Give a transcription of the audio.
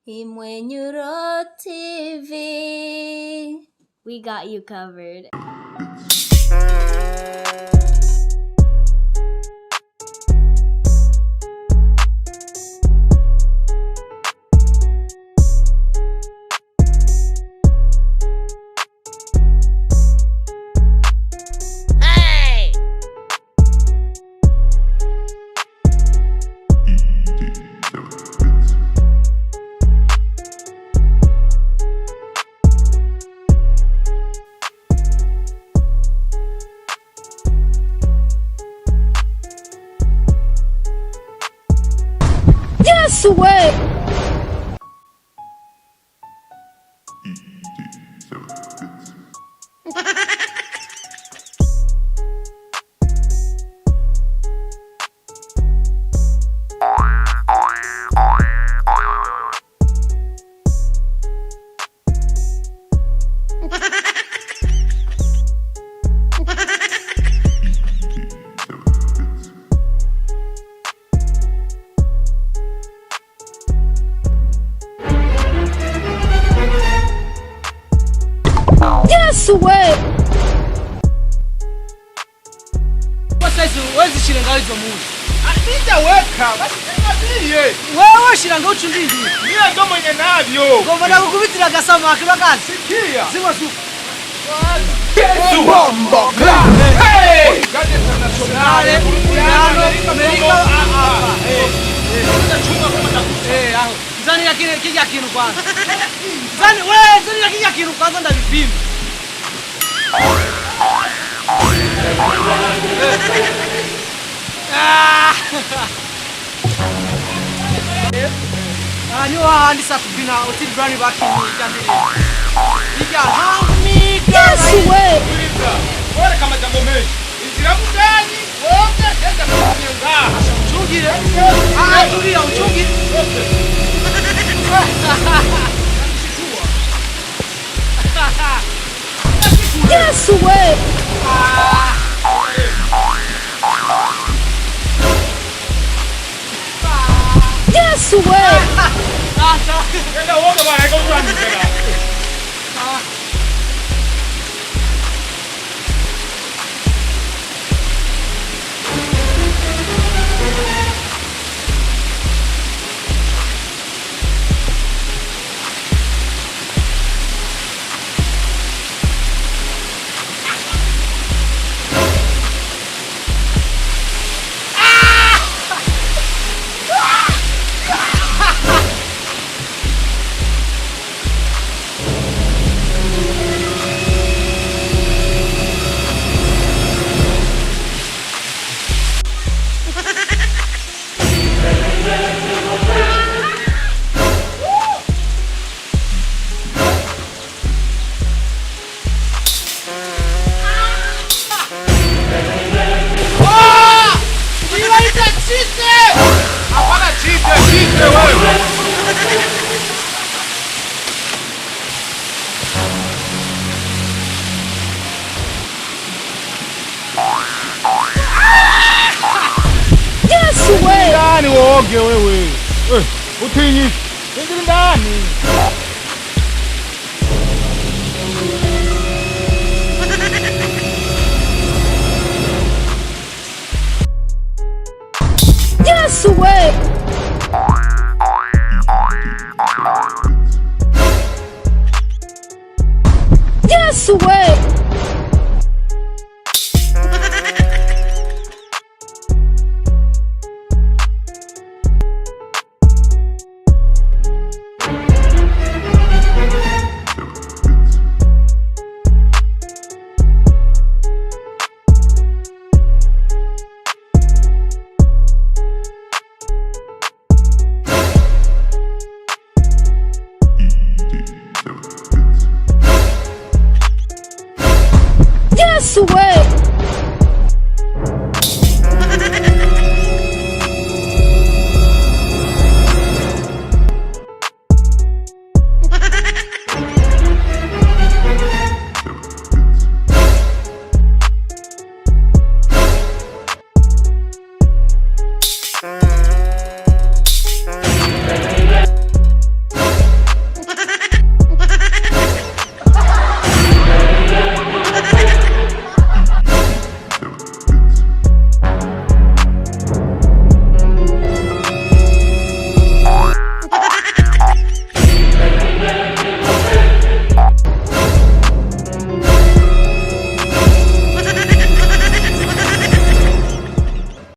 Imwenyuro TV. We got you covered. Yes way. Yes way. Sasa wewe shilinga hizo Mungu. Nitaweka basi niambie. Wewe shilinga uchundindi. Mimi ndo mwenye navyo. Ngoma na kukubitira gasama akiba kazi. Sikia. Sima su. Yesu bombo kla. Hey! Gade sana Nale, Amerika. Chunga kama takuta. Aho. Zani yakine kija kinu kwanza. Zani wewe zani yakija kinu kwanza ndavipima. Ni wahandisa kubina Otile Brown bakimujandire. Ija hamika. Yes way. Bora kama jambo mengi. Injira mundani, wote tenda kunyonga. Uchungire. Tulia uchungire. Yes way. Yes way. Enda woga bwana iko ndani tena. Hapana chite wewe. Yes way. Ndani woge wewe. Utinyi. Ingia ndani. Yes way. Yes way. Yes way.